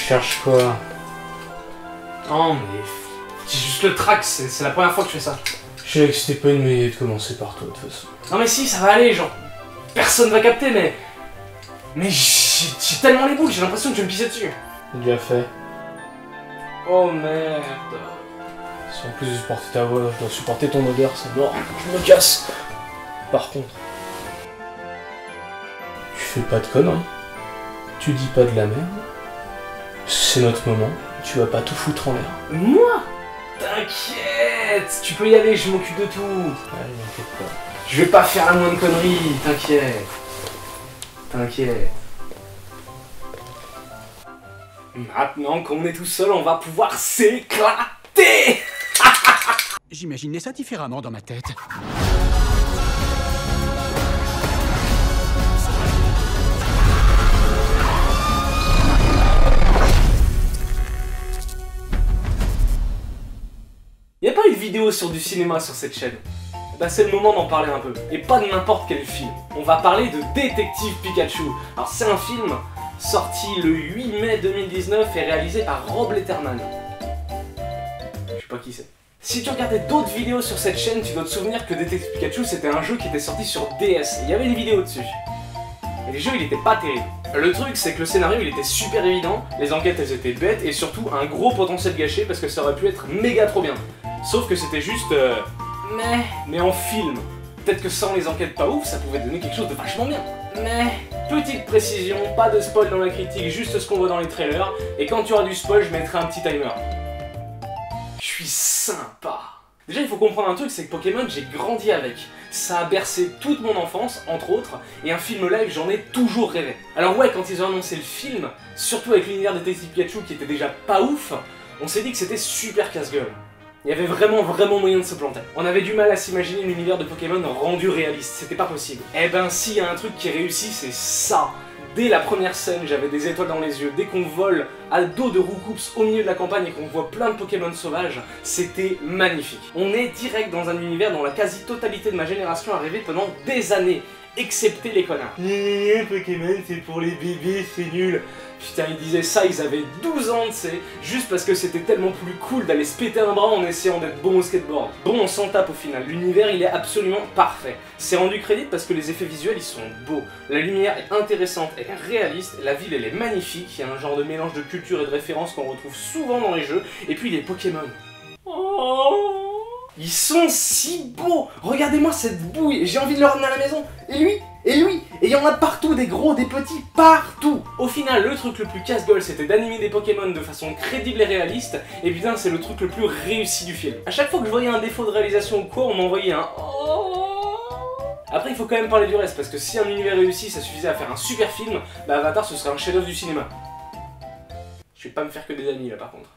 cherches quoi? Non mais... C'est juste le track, c'est la première fois que je fais ça. Je savais que c'était pas une bonne idée de commencer par toi de toute façon. Non mais si, ça va aller, genre... Personne va capter, mais... Mais j'ai tellement les boules, j'ai l'impression que je vais me pisser dessus. Déjà fait. Oh merde. Si en plus de supporter ta voix, je dois supporter ton odeur, c'est mort. Je me casse. Par contre... Tu fais pas de conneries. Tu dis pas de la merde. C'est notre moment. Tu vas pas tout foutre en l'air. Moi? T'inquiète, tu peux y aller, je m'occupe de tout. Allez, m'inquiète pas. Je vais pas faire la moindre connerie, t'inquiète. T'inquiète. Maintenant qu'on est tout seul, on va pouvoir s'éclater. J'imaginais ça différemment dans ma tête. Y'a pas eu de vidéo sur du cinéma sur cette chaîne? Bah c'est le moment d'en parler un peu. Et pas de n'importe quel film. On va parler de Détective Pikachu. Alors c'est un film sorti le 8 mai 2019 et réalisé par Rob Letterman. Je sais pas qui c'est. Si tu regardais d'autres vidéos sur cette chaîne, tu dois te souvenir que Détective Pikachu c'était un jeu qui était sorti sur DS. Il y avait une vidéo dessus. Et les jeux il était pas terrible. Le truc c'est que le scénario il était super évident, les enquêtes elles étaient bêtes et surtout un gros potentiel gâché parce que ça aurait pu être méga trop bien. Sauf que c'était juste... Mais en film. Peut-être que sans les enquêtes pas ouf, ça pouvait donner quelque chose de vachement bien. Mais... Petite précision, pas de spoil dans la critique, juste ce qu'on voit dans les trailers. Et quand tu auras du spoil, je mettrai un petit timer. Je suis sympa. Déjà, il faut comprendre un truc, c'est que Pokémon, j'ai grandi avec. Ça a bercé toute mon enfance, entre autres, et un film live, j'en ai toujours rêvé. Alors ouais, quand ils ont annoncé le film, surtout avec l'univers de Détective Pikachu qui était déjà pas ouf, on s'est dit que c'était super casse-gueule. Il y avait vraiment moyen de se planter. On avait du mal à s'imaginer l'univers de Pokémon rendu réaliste, c'était pas possible. Eh ben s'il y a un truc qui réussit, c'est ça. Dès la première scène, j'avais des étoiles dans les yeux. Dès qu'on vole à dos de Roucoups au milieu de la campagne et qu'on voit plein de Pokémon sauvages, c'était magnifique. On est direct dans un univers dont la quasi-totalité de ma génération a rêvé pendant des années, excepté les connards. Pokémon c'est pour les bébés, c'est nul. Putain, ils disaient ça, ils avaient 12 ans, tu sais, juste parce que c'était tellement plus cool d'aller se péter un bras en essayant d'être bon au skateboard. Bon, on s'en tape au final, l'univers il est absolument parfait. C'est rendu crédible parce que les effets visuels ils sont beaux, la lumière est intéressante, elle est réaliste, la ville elle est magnifique, il y a un genre de mélange de culture et de références qu'on retrouve souvent dans les jeux, et puis les Pokémon. Oh, ils sont si beaux! Regardez-moi cette bouille, j'ai envie de le ramener à la maison. Et lui, et il y en a partout, des gros, des petits, partout! Au final, le truc le plus casse-gueule, c'était d'animer des Pokémon de façon crédible et réaliste, et putain, c'est le truc le plus réussi du film. À chaque fois que je voyais un défaut de réalisation ou quoi, on m'envoyait un oh. Après, il faut quand même parler du reste, parce que si un univers réussi, ça suffisait à faire un super film, bah Avatar, ce serait un chef-d'œuvre du cinéma. Je vais pas me faire que des amis là par contre.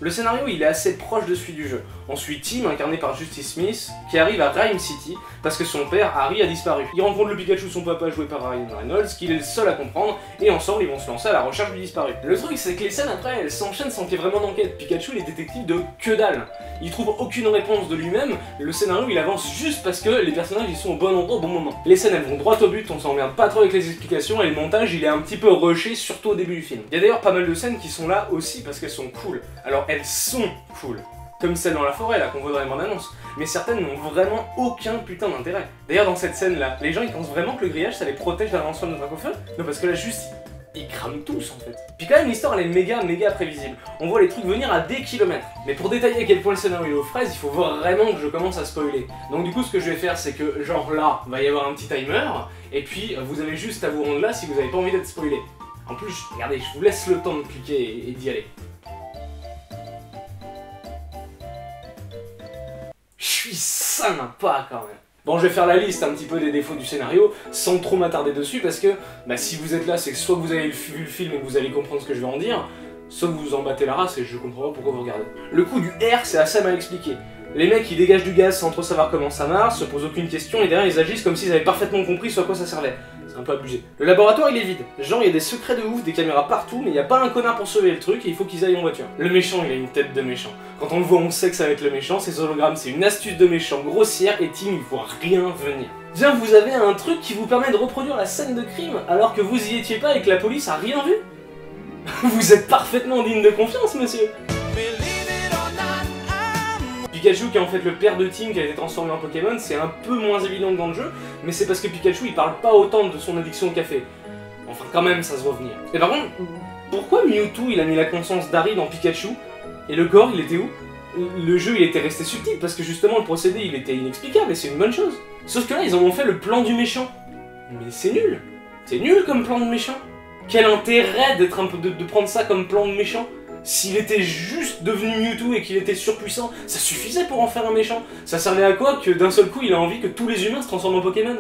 Le scénario il est assez proche de celui du jeu. On suit Tim, incarné par Justice Smith, qui arrive à Rhyme City parce que son père Harry a disparu. Il rencontre le Pikachu de son papa joué par Ryan Reynolds, qu'il est le seul à comprendre, et ensemble ils vont se lancer à la recherche du disparu. Le truc c'est que les scènes après elles s'enchaînent sans qu'il y ait vraiment d'enquête. Pikachu il est détective de que dalle. Il trouve aucune réponse de lui-même, le scénario il avance juste parce que les personnages ils sont au bon endroit au bon moment. Les scènes elles vont droit au but, on s'emmerde pas trop avec les explications, et le montage il est un petit peu rushé, surtout au début du film. Il y a d'ailleurs pas mal de scènes qui sont là aussi parce qu'elles sont cool. Alors elles sont cool. Comme celle dans la forêt là qu'on voit dans les bandes annonces. Mais certaines n'ont vraiment aucun putain d'intérêt. D'ailleurs dans cette scène là, les gens ils pensent vraiment que le grillage ça les protège d'un lanceur de dracofeu? Non parce que là juste ils crament tous en fait. Puis quand même l'histoire elle est méga prévisible. On voit les trucs venir à des kilomètres. Mais pour détailler à quel point le scénario est aux fraises, il faut vraiment que je commence à spoiler. Donc du coup ce que je vais faire c'est que genre là, va y avoir un petit timer. Et puis vous avez juste à vous rendre là si vous avez pas envie d'être spoilé. En plus, regardez, je vous laisse le temps de cliquer et d'y aller. Je suis sympa quand même. Bon, je vais faire la liste un petit peu des défauts du scénario, sans trop m'attarder dessus, parce que bah, si vous êtes là, c'est que soit vous avez vu le film et que vous allez comprendre ce que je vais en dire, soit vous vous en battez la race et je comprends pas pourquoi vous regardez. Le coup du R, c'est assez mal expliqué. Les mecs, ils dégagent du gaz sans trop savoir comment ça marche, se posent aucune question, et derrière, ils agissent comme s'ils avaient parfaitement compris ce à quoi ça servait. C'est un peu abusé. Le laboratoire, il est vide. Genre, il y a des secrets de ouf, des caméras partout, mais il n'y a pas un connard pour sauver le truc, et il faut qu'ils aillent en voiture. Le méchant, il a une tête de méchant. Quand on le voit, on sait que ça va être le méchant, ces hologrammes, c'est une astuce de méchant grossière, et Tim, il voit rien venir. Bien, vous avez un truc qui vous permet de reproduire la scène de crime, alors que vous y étiez pas et que la police a rien vu? Vous êtes parfaitement digne de confiance, monsieur. Pikachu qui est en fait le père de Tim qui a été transformé en Pokémon, c'est un peu moins évident que dans le jeu, mais c'est parce que Pikachu il parle pas autant de son addiction au café. Enfin quand même ça se voit venir. Et par contre, pourquoi Mewtwo il a mis la conscience d'Harry dans Pikachu et le gore il était où? Le jeu il était resté subtil parce que justement le procédé il était inexplicable et c'est une bonne chose. Sauf que là ils en ont fait le plan du méchant. Mais c'est nul. C'est nul comme plan de méchant. Quel intérêt d'être un peu de prendre ça comme plan de méchant? S'il était juste devenu Mewtwo et qu'il était surpuissant, ça suffisait pour en faire un méchant. Ça servait à quoi que d'un seul coup il a envie que tous les humains se transforment en Pokémon?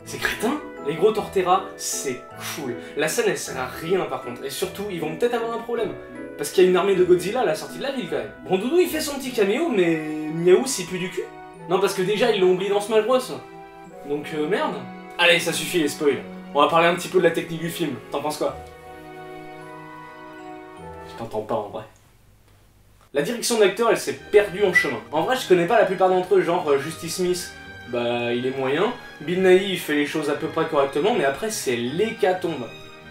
C'est crétin. Les gros Torterra, c'est cool. La scène elle sert à rien par contre. Et surtout, ils vont peut-être avoir un problème. Parce qu'il y a une armée de Godzilla à la sortie de la ville quand même. Bon, Doudou il fait son petit caméo, mais Miaou c'est plus du cul. Non, parce que déjà ils l'ont oublié dans Smash Bros. Donc merde. Allez, ça suffit les spoils. On va parler un petit peu de la technique du film. T'en penses quoi? Je t'entends pas en vrai. La direction d'acteur elle s'est perdue en chemin. En vrai je connais pas la plupart d'entre eux, genre Justice Smith, bah il est moyen. Bill Nighy il fait les choses à peu près correctement, mais après c'est l'hécatombe.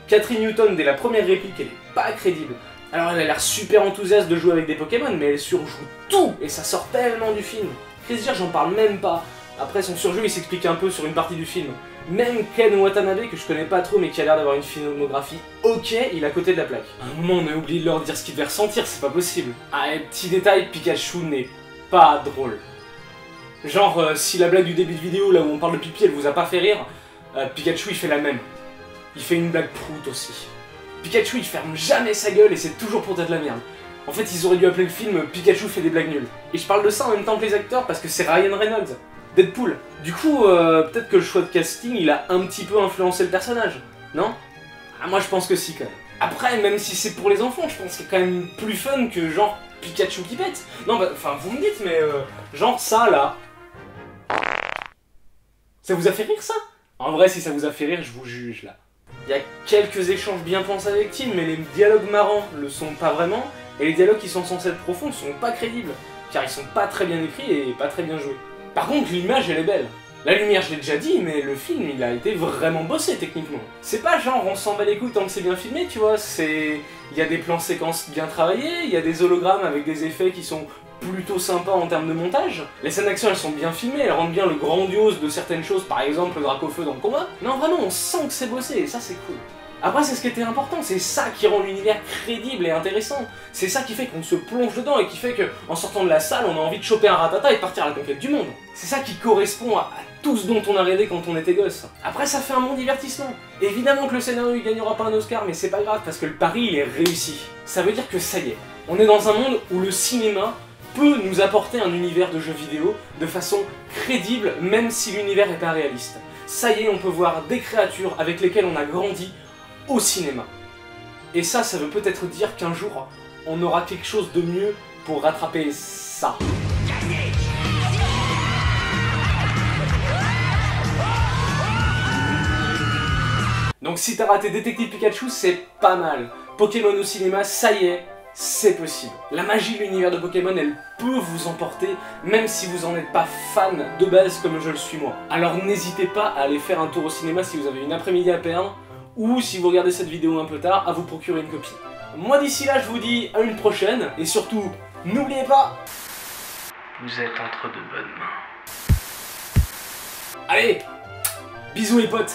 Catherine Newton dès la première réplique elle est pas crédible. Alors elle a l'air super enthousiaste de jouer avec des Pokémon, mais elle surjoue tout et ça sort tellement du film. Chris Gear j'en parle même pas. Après son surjeu il s'explique un peu sur une partie du film. Même Ken Watanabe, que je connais pas trop mais qui a l'air d'avoir une filmographie ok, il est à côté de la plaque. À un moment on a oublié de leur dire ce qu'il devait ressentir, c'est pas possible. Ah et petit détail, Pikachu n'est pas drôle. Genre si la blague du début de vidéo là où on parle de pipi elle vous a pas fait rire, Pikachu il fait la même. Il fait une blague prout aussi. Pikachu il ferme jamais sa gueule et c'est toujours pour dire de la merde. En fait ils auraient dû appeler le film Pikachu fait des blagues nulles. Et je parle de ça en même temps que les acteurs parce que c'est Ryan Reynolds. Deadpool. Du coup, peut-être que le choix de casting, il a un petit peu influencé le personnage, non? Ah, moi je pense que si quand même. Après, même si c'est pour les enfants, je pense que c'est quand même plus fun que genre Pikachu qui pète. Non, bah, enfin, vous me dites, mais genre ça là. Ça vous a fait rire ça? En vrai, si ça vous a fait rire, je vous juge là. Il y a quelques échanges bien pensés avec Tim, mais les dialogues marrants le sont pas vraiment, et les dialogues qui sont censés être profonds sont pas crédibles, car ils sont pas très bien écrits et pas très bien joués. Par contre, l'image elle est belle. La lumière, je l'ai déjà dit, mais le film il a été vraiment bossé techniquement. C'est pas genre on s'en bat les couilles tant que c'est bien filmé, tu vois, c'est... Il y a des plans séquences bien travaillés, il y a des hologrammes avec des effets qui sont plutôt sympas en termes de montage. Les scènes d'action elles sont bien filmées, elles rendent bien le grandiose de certaines choses, par exemple le Dracofeu dans le combat. Non vraiment, on sent que c'est bossé et ça c'est cool. Après c'est ce qui était important, c'est ça qui rend l'univers crédible et intéressant. C'est ça qui fait qu'on se plonge dedans et qui fait qu'en sortant de la salle, on a envie de choper un ratata et de partir à la conquête du monde. C'est ça qui correspond à tout ce dont on a rêvé quand on était gosse. Après ça fait un bon divertissement. Évidemment que le scénario il gagnera pas un Oscar, mais c'est pas grave parce que le pari il est réussi. Ça veut dire que ça y est, on est dans un monde où le cinéma peut nous apporter un univers de jeux vidéo de façon crédible même si l'univers est pas réaliste. Ça y est, on peut voir des créatures avec lesquelles on a grandi au cinéma. Et ça veut peut-être dire qu'un jour, on aura quelque chose de mieux pour rattraper ça. Donc si t'as raté Détective Pikachu, c'est pas mal. Pokémon au cinéma, ça y est, c'est possible. La magie de l'univers de Pokémon, elle peut vous emporter, même si vous en êtes pas fan de base comme je le suis moi. Alors n'hésitez pas à aller faire un tour au cinéma si vous avez une après-midi à perdre, ou si vous regardez cette vidéo un peu tard, à vous procurer une copie. Moi d'ici là, je vous dis à une prochaine, et surtout, n'oubliez pas, vous êtes entre de bonnes mains. Allez, bisous les potes.